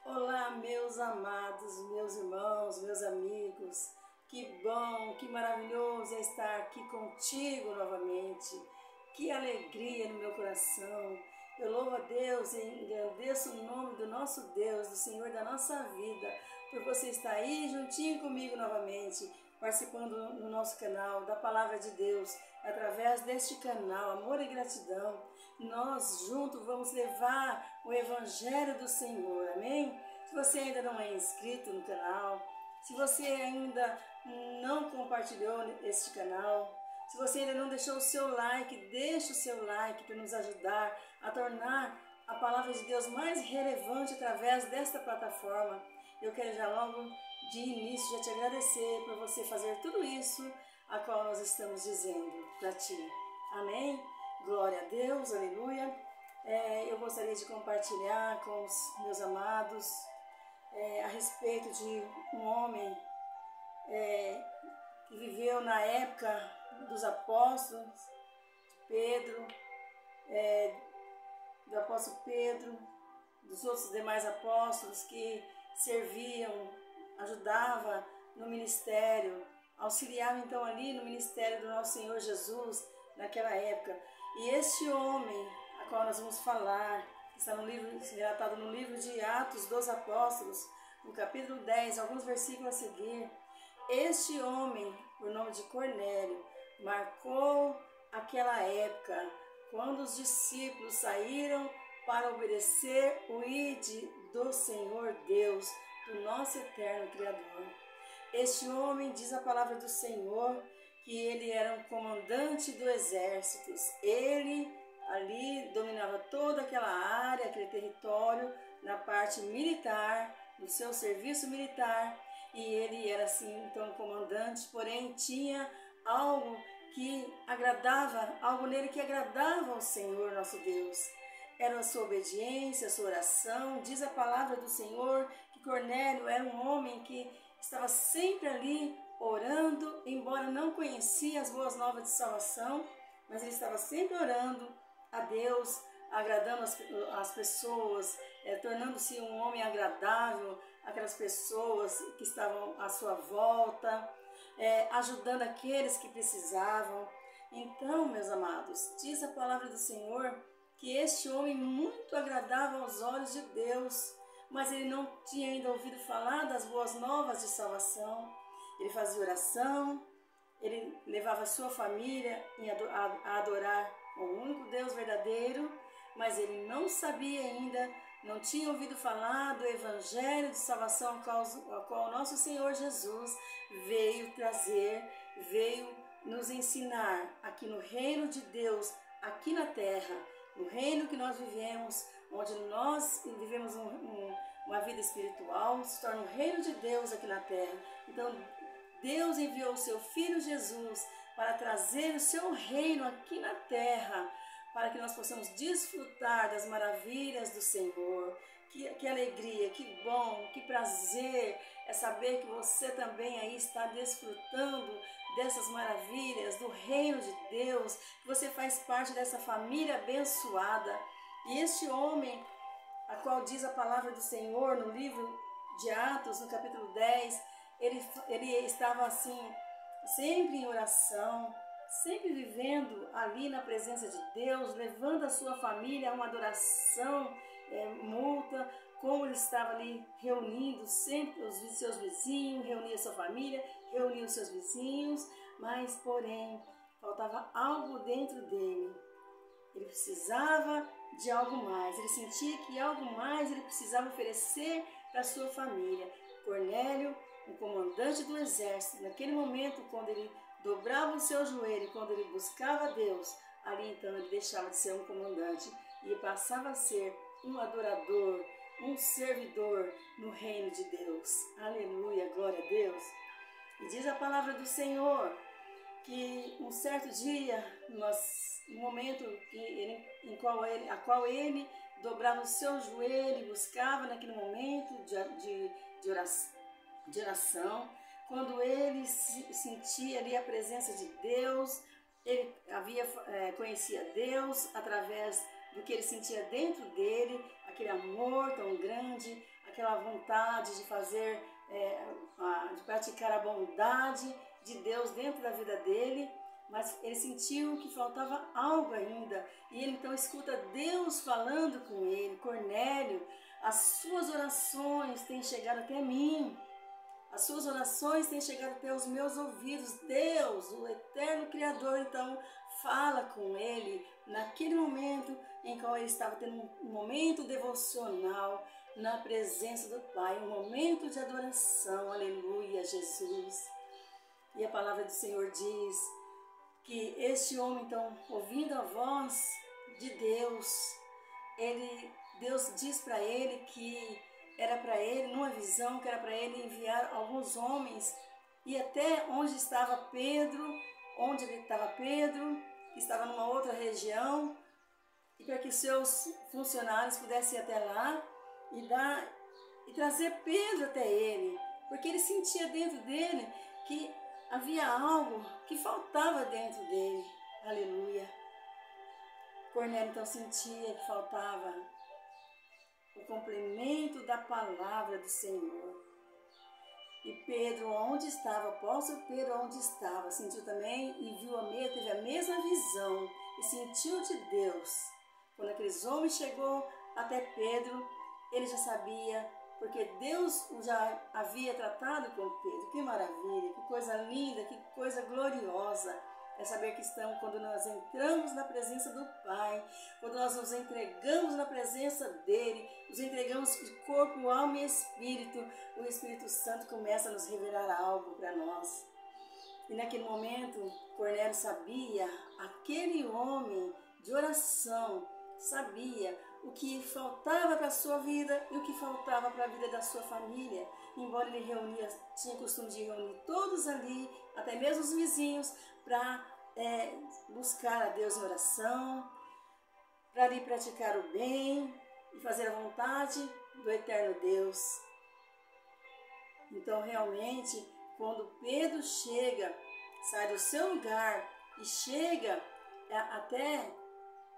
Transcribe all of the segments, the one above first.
Olá, meus amados, meus irmãos, meus amigos. Que bom, que maravilhoso é estar aqui contigo novamente. Que alegria no meu coração. Eu louvo a Deus e engrandeço o nome do nosso Deus, do Senhor da nossa vida, por você estar aí juntinho comigo novamente, participando no nosso canal da Palavra de Deus. Através deste canal, Amor e Gratidão, nós juntos vamos levar o Evangelho do Senhor, amém? Se você ainda não é inscrito no canal, se você ainda não compartilhou este canal, se você ainda não deixou o seu like, deixe o seu like para nos ajudar a tornar a Palavra de Deus mais relevante através desta plataforma. Eu quero já logo de início já te agradecer por você fazer tudo isso a qual nós estamos dizendo para ti. Amém? Glória a Deus, aleluia. Eu gostaria de compartilhar com os meus amados a respeito de um homem que viveu na época dos apóstolos, de Pedro, do apóstolo Pedro, dos outros demais apóstolos que serviam, ajudavam no ministério, auxiliava então ali no ministério do nosso Senhor Jesus naquela época. E este homem, a qual nós vamos falar, está no livro, relatado no livro de Atos dos Apóstolos, no capítulo 10, alguns versículos a seguir. Este homem, por nome de Cornélio, marcou aquela época, quando os discípulos saíram para obedecer o ide do Senhor Deus, do nosso eterno Criador. Este homem, diz a palavra do Senhor, que ele era um comandante do exército. Ele ali dominava toda aquela área, aquele território, na parte militar, no seu serviço militar, e ele era assim, então, comandante, porém tinha algo que agradava, algo nele que agradava ao Senhor nosso Deus. Era a sua obediência, a sua oração. Diz a palavra do Senhor que Cornélio era um homem que estava sempre ali orando, embora não conhecia as boas novas de salvação, mas ele estava sempre orando a Deus, agradando as pessoas, tornando-se um homem agradável àquelas pessoas que estavam à sua volta, ajudando aqueles que precisavam. Então, meus amados, diz a palavra do Senhor que este homem muito agradava aos olhos de Deus, mas ele não tinha ainda ouvido falar das boas novas de salvação. Ele fazia oração, ele levava a sua família a adorar o único Deus verdadeiro, mas ele não sabia ainda, não tinha ouvido falar do Evangelho de salvação ao qual nosso Senhor Jesus veio trazer, veio nos ensinar aqui no reino de Deus, aqui na terra, no reino que nós vivemos, onde nós vivemos uma vida espiritual, se torna o reino de Deus aqui na terra. Então, Deus enviou o seu Filho Jesus para trazer o seu reino aqui na terra, para que nós possamos desfrutar das maravilhas do Senhor. Que alegria, que bom, que prazer é saber que você também aí está desfrutando dessas maravilhas do reino de Deus, que você faz parte dessa família abençoada. E este homem, a qual diz a palavra do Senhor no livro de Atos, no capítulo 10, ele estava assim, sempre em oração, sempre vivendo ali na presença de Deus, levando a sua família a uma adoração mútua, como ele estava ali reunindo sempre os seus vizinhos, reunia a sua família, reunia os seus vizinhos, mas porém faltava algo dentro dele. Ele precisava de algo mais, ele sentia que algo mais ele precisava oferecer para a sua família. Cornélio, um comandante do exército, naquele momento, quando ele dobrava o seu joelho, quando ele buscava a Deus, ali então ele deixava de ser um comandante e passava a ser um adorador, um servidor no reino de Deus. Aleluia, glória a Deus. E diz a palavra do Senhor que um certo dia, no momento a qual ele dobrava o seu joelho e buscava naquele momento de oração, quando ele sentia ali a presença de Deus, ele conhecia Deus através do que ele sentia dentro dele, aquele amor tão grande, aquela vontade de fazer, de praticar a bondade de Deus dentro da vida dele, mas ele sentiu que faltava algo ainda, e ele então escuta Deus falando com ele: Cornélio, as suas orações têm chegado até mim, as suas orações têm chegado até os meus ouvidos. Deus, o eterno Criador, então fala com ele naquele momento em que ele estava tendo um momento devocional na presença do Pai, um momento de adoração. Aleluia, Jesus. E a palavra do Senhor diz que este homem, então, ouvindo a voz de Deus, Deus diz para ele que era para ele, numa visão, que era para ele enviar alguns homens, e até onde estava Pedro, que estava numa outra região, e para que seus funcionários pudessem ir até lá e trazer Pedro até ele, porque ele sentia dentro dele que havia algo que faltava dentro dele. Aleluia. Cornélio então sentia que faltava o complemento da palavra do Senhor. E Pedro, onde estava, o apóstolo Pedro, onde estava, sentiu também e teve a mesma visão e sentiu de Deus. Quando aqueles homens chegou até Pedro, ele já sabia, porque Deus já havia tratado com Pedro. Que maravilha, que coisa linda, que coisa gloriosa. É saber que quando nós entramos na presença do Pai, quando nós nos entregamos na presença dEle, nos entregamos de corpo, alma e espírito, o Espírito Santo começa a nos revelar algo para nós. E naquele momento, Cornélio sabia, aquele homem de oração, sabia o que faltava para a sua vida e o que faltava para a vida da sua família. Embora ele tinha costume de reunir todos ali, até mesmo os vizinhos, para buscar a Deus em oração, para ali praticar o bem e fazer a vontade do eterno Deus. Então, realmente, quando Pedro sai do seu lugar e chega até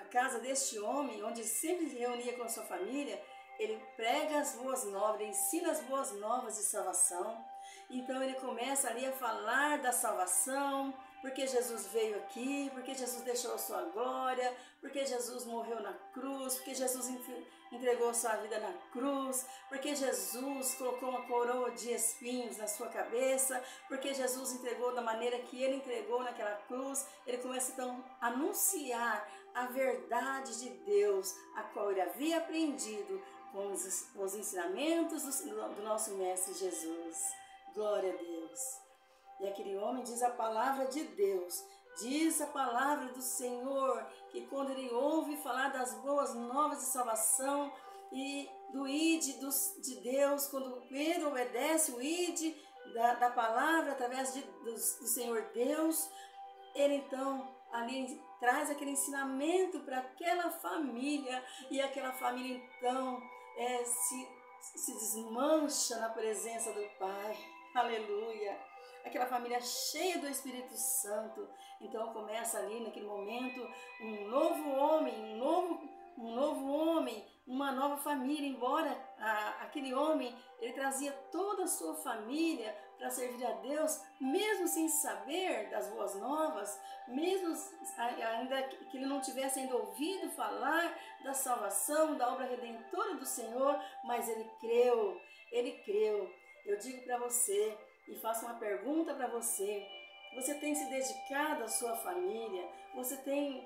a casa deste homem, onde ele sempre se reunia com a sua família, ele prega as boas novas, ele ensina as boas novas de salvação. Então ele começa ali a falar da salvação, porque Jesus veio aqui, porque Jesus deixou a sua glória, porque Jesus morreu na cruz, porque Jesus entregou a sua vida na cruz, porque Jesus colocou uma coroa de espinhos na sua cabeça, porque Jesus entregou da maneira que ele entregou naquela cruz. Ele começa então a anunciar a verdade de Deus, a qual ele havia aprendido com os ensinamentos do nosso Mestre Jesus. Glória a Deus. E aquele homem diz a palavra de Deus, diz a palavra do Senhor, que quando ele ouve falar das boas novas de salvação e do id de Deus, quando Pedro obedece o id da palavra através do Senhor Deus, ele então ali traz aquele ensinamento para aquela família, e aquela família então se desmancha na presença do Pai. Aleluia! Aquela família cheia do Espírito Santo. Então começa ali naquele momento um novo homem, uma nova família. Embora aquele homem, ele trazia toda a sua família para servir a Deus, mesmo sem saber das boas novas, mesmo ainda que ele não tivesse ainda ouvido falar da salvação, da obra redentora do Senhor, mas ele creu. Eu digo para você e faço uma pergunta para você: você tem se dedicado à sua família? Você tem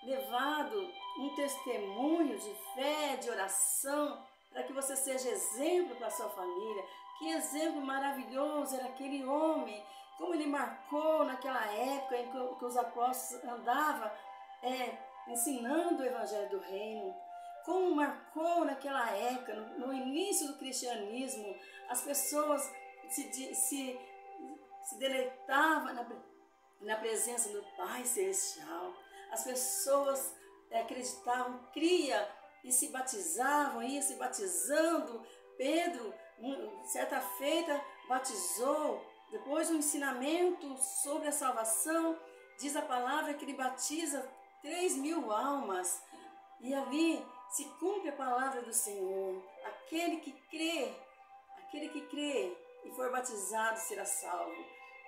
levado um testemunho de fé, de oração, para que você seja exemplo para a sua família? Que exemplo maravilhoso era aquele homem, como ele marcou naquela época em que os apóstolos andavam ensinando o Evangelho do Reino. Como marcou naquela época, no início do cristianismo, as pessoas se deleitavam na presença do Pai Celestial. As pessoas acreditavam, criam e se batizavam, ia se batizando. Pedro, certa feita, batizou, depois do ensinamento sobre a salvação, diz a palavra que ele batiza 3.000 almas. E ali se cumpre a palavra do Senhor. Aquele que crê e for batizado será salvo.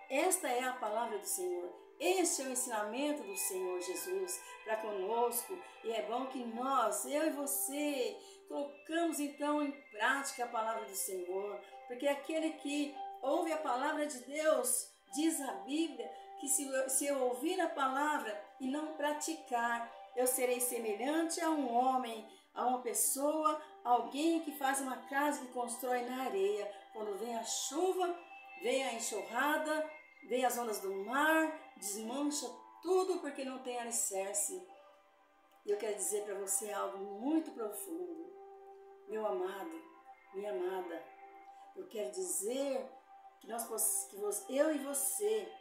Esta é a palavra do Senhor. Este é o ensinamento do Senhor Jesus para conosco. E é bom que nós, eu e você, colocamos então em prática a palavra do Senhor. Porque aquele que ouve a palavra de Deus, diz a Bíblia, que se eu ouvir a palavra e não praticar, eu serei semelhante a um homem, a uma pessoa, alguém que faz uma casa que constrói na areia. Quando vem a chuva, vem a enxurrada, vem as ondas do mar, desmancha tudo porque não tem alicerce. E eu quero dizer para você algo muito profundo. Meu amado, minha amada, eu quero dizer que eu e você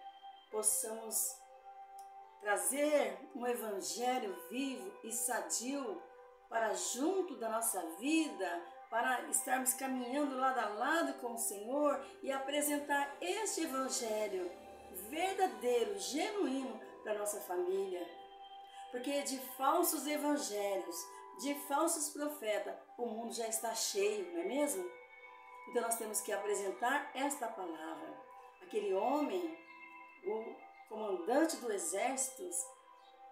possamos trazer um evangelho vivo e sadio para junto da nossa vida, para estarmos caminhando lado a lado com o Senhor e apresentar este evangelho verdadeiro, genuíno para a nossa família. Porque de falsos evangelhos, de falsos profetas, o mundo já está cheio, não é mesmo? Então nós temos que apresentar esta palavra. Aquele homem, o comandante do exército,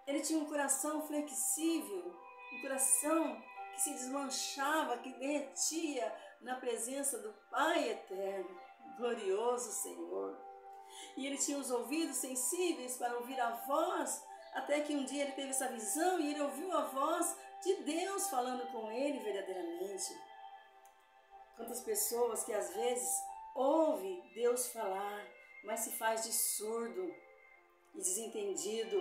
ele tinha um coração flexível, um coração que se desmanchava, que derretia na presença do Pai eterno, glorioso Senhor. E ele tinha os ouvidos sensíveis para ouvir a voz, até que um dia ele teve essa visão e ele ouviu a voz de Deus falando com ele verdadeiramente. Quantas pessoas que às vezes ouvem Deus falar, mas se faz de surdo e desentendido,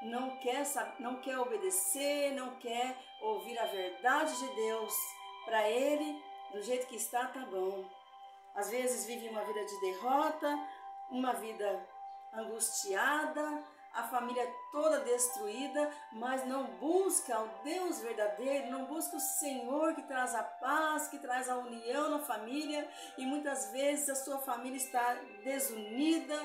não quer obedecer, não quer ouvir a verdade de Deus. Para ele, do jeito que está, tá bom. Às vezes vive uma vida de derrota, uma vida angustiada, a família toda destruída, mas não busca o Deus verdadeiro, não busca o Senhor que traz a paz, que traz a união na família, e muitas vezes a sua família está desunida,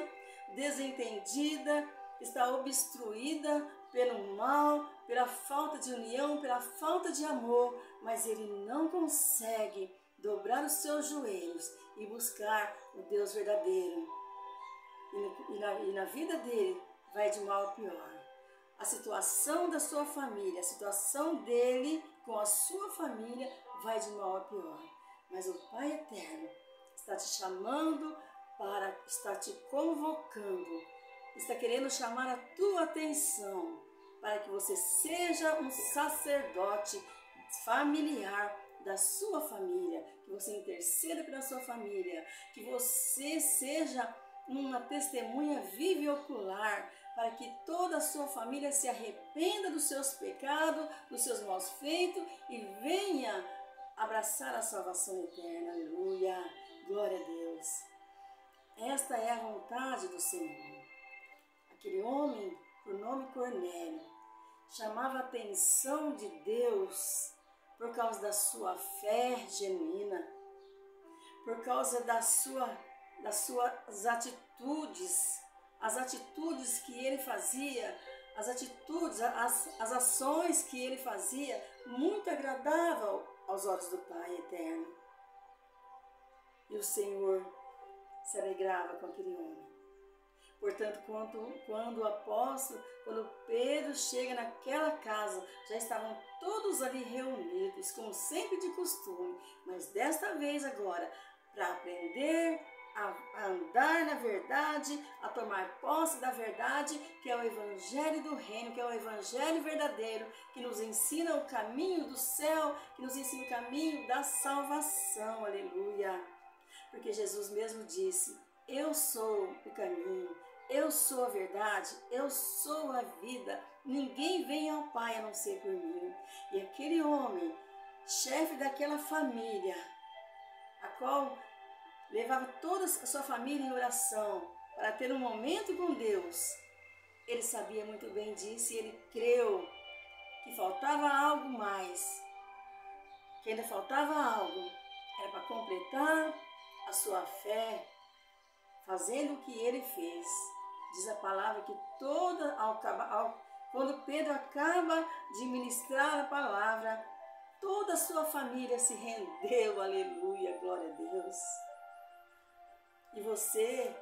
desentendida, está obstruída pelo mal, pela falta de união, pela falta de amor, mas ele não consegue dobrar os seus joelhos e buscar o Deus verdadeiro. E na vida dele vai de mal a pior. A situação da sua família, a situação dele com a sua família vai de mal a pior. Mas o Pai Eterno está te chamando, está te convocando, está querendo chamar a tua atenção para que você seja um sacerdote familiar da sua família, que você interceda pela sua família, que você seja uma testemunha viva e ocular, para que toda a sua família se arrependa dos seus pecados, dos seus maus feitos e venha abraçar a salvação eterna. Aleluia! Glória a Deus! Esta é a vontade do Senhor. Aquele homem, por nome Cornélio, chamava a atenção de Deus por causa da sua fé genuína, por causa das suas atitudes, as atitudes que ele fazia, as ações que ele fazia, muito agradável aos olhos do Pai Eterno. E o Senhor se alegrava com aquele homem. Portanto, quando Pedro chega naquela casa, já estavam todos ali reunidos, como sempre de costume, mas desta vez agora, para aprender a andar na verdade, a tomar posse da verdade, que é o Evangelho do Reino, que é o Evangelho verdadeiro, que nos ensina o caminho do céu, que nos ensina o caminho da salvação, aleluia. Porque Jesus mesmo disse: eu sou o caminho, eu sou a verdade, eu sou a vida, ninguém vem ao Pai a não ser por mim. E aquele homem, chefe daquela família, a qual levava toda a sua família em oração para ter um momento com Deus, ele sabia muito bem disso e ele creu que faltava algo mais, que ainda faltava algo, era para completar a sua fé, fazendo o que ele fez. Diz a palavra que Quando Pedro acaba de ministrar a palavra, toda a sua família se rendeu, aleluia, glória a Deus. E você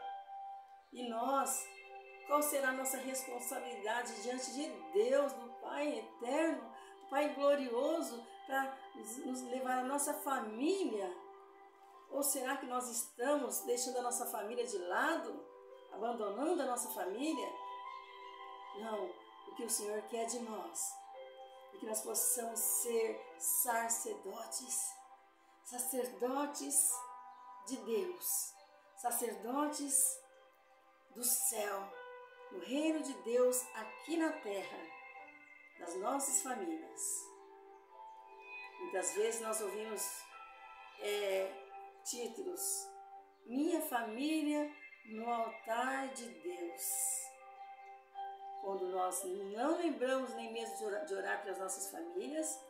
e nós, qual será a nossa responsabilidade diante de Deus, do Pai eterno, do Pai glorioso, para nos levar a nossa família? Ou será que nós estamos deixando a nossa família de lado, abandonando a nossa família? Não, o que o Senhor quer de nós é que nós possamos ser sacerdotes, sacerdotes de Deus, sacerdotes do céu, no reino de Deus aqui na terra, das nossas famílias. Muitas vezes nós ouvimos títulos: Minha família no altar de Deus. Quando nós não lembramos nem mesmo de orar pelas nossas famílias,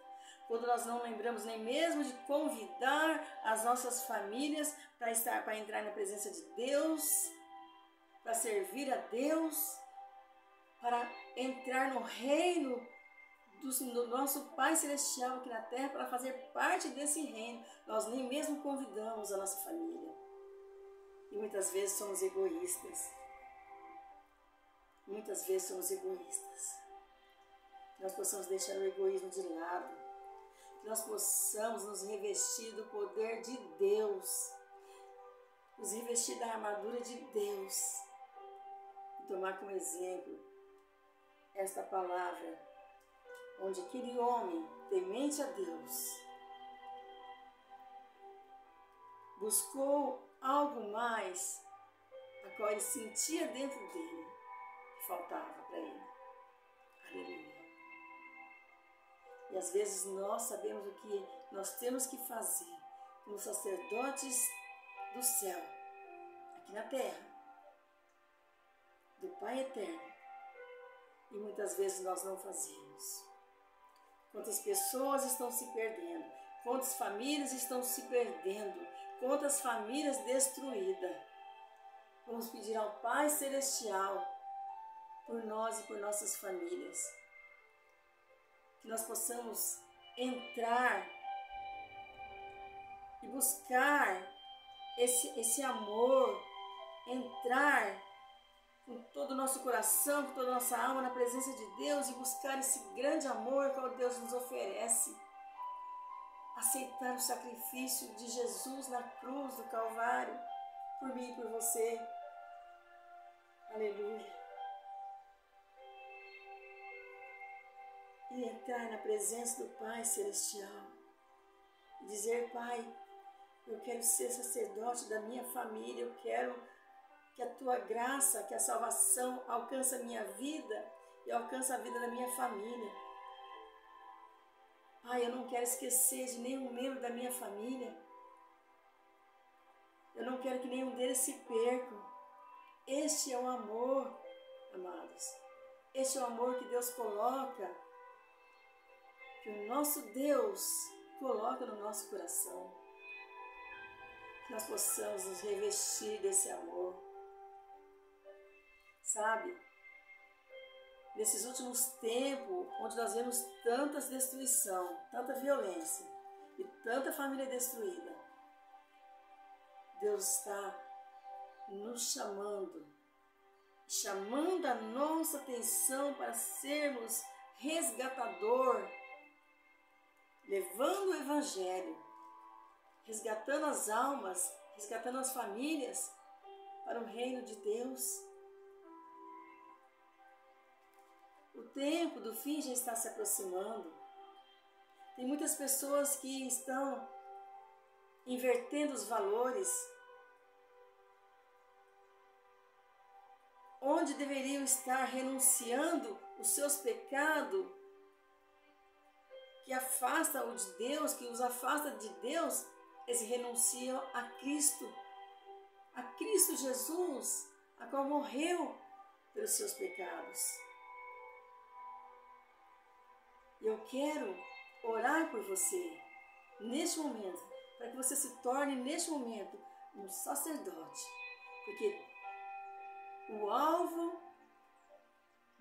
quando nós não lembramos nem mesmo de convidar as nossas famílias para entrar na presença de Deus, para servir a Deus, para entrar no reino do nosso Pai Celestial aqui na terra, para fazer parte desse reino, nós nem mesmo convidamos a nossa família. E muitas vezes somos egoístas. Muitas vezes somos egoístas. Que nós possamos deixar o egoísmo de lado. Que nós possamos nos revestir do poder de Deus. Nos revestir da armadura de Deus. E tomar como exemplo esta palavra, onde aquele homem, temente a Deus, buscou algo mais, a qual ele sentia dentro dele, que faltava para ele. Aleluia. E às vezes nós sabemos o que nós temos que fazer como sacerdotes do céu, aqui na terra, do Pai eterno. E muitas vezes nós não fazemos. Quantas pessoas estão se perdendo, quantas famílias estão se perdendo, quantas famílias destruídas. Vamos pedir ao Pai Celestial por nós e por nossas famílias. Que nós possamos entrar e buscar esse amor, entrar com todo o nosso coração, com toda a nossa alma na presença de Deus e buscar esse grande amor que Deus nos oferece. Aceitar o sacrifício de Jesus na cruz do Calvário, por mim e por você. Aleluia. E entrar na presença do Pai Celestial e dizer: Pai, eu quero ser sacerdote da minha família, eu quero que a Tua graça, que a salvação alcance a minha vida e alcance a vida da minha família. Pai, eu não quero esquecer de nenhum membro da minha família. Eu não quero que nenhum deles se percam. Este é o amor, amados. Este é o amor que Deus coloca, que o nosso Deus coloca no nosso coração. Que nós possamos nos revestir desse amor. Sabe, nesses últimos tempos, onde nós vemos tanta destruição, tanta violência e tanta família destruída, Deus está nos chamando a nossa atenção para sermos resgatador, levando o Evangelho, resgatando as almas, resgatando as famílias para o reino de Deus. O tempo do fim já está se aproximando. Tem muitas pessoas que estão invertendo os valores, onde deveriam estar renunciando os seus pecados, que afastam o de Deus, que os afasta de Deus, eles renunciam a Cristo Jesus, a qual morreu pelos seus pecados. E eu quero orar por você neste momento, para que você se torne neste momento um sacerdote, porque o alvo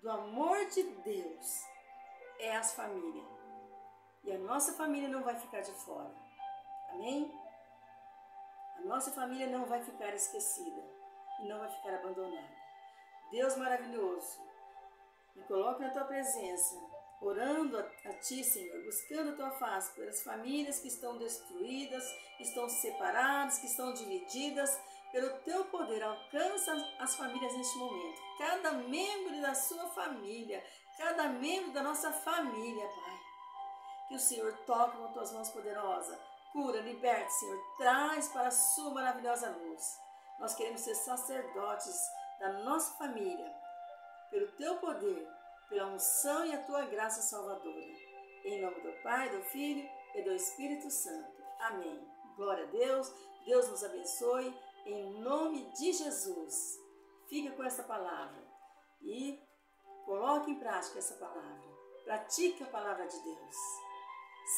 do amor de Deus é as famílias. E a nossa família não vai ficar de fora. Amém? A nossa família não vai ficar esquecida e não vai ficar abandonada. Deus maravilhoso, me coloco na tua presença, orando a ti, Senhor, buscando a tua face pelas famílias que estão destruídas, que estão separadas, que estão divididas. Pelo teu poder, alcança as famílias neste momento. Cada membro da sua família, cada membro da nossa família, Pai. Que o Senhor toque com tuas mãos poderosas. Cura, liberte, Senhor. Traz para a sua maravilhosa luz. Nós queremos ser sacerdotes da nossa família. Pelo teu poder, pela unção e a tua graça salvadora. Em nome do Pai, do Filho e do Espírito Santo. Amém. Glória a Deus. Deus nos abençoe. Em nome de Jesus. Fica com essa palavra. E coloque em prática essa palavra. Pratique a palavra de Deus.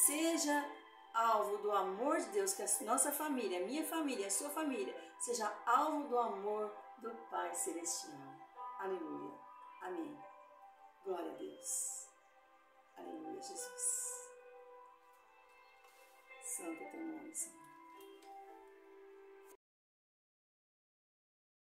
Seja alvo do amor de Deus, que a nossa família, a minha família, a sua família, seja alvo do amor do Pai Celestial. Aleluia. Amém. Glória a Deus. Aleluia, Jesus. Santo é teu nome, Senhor.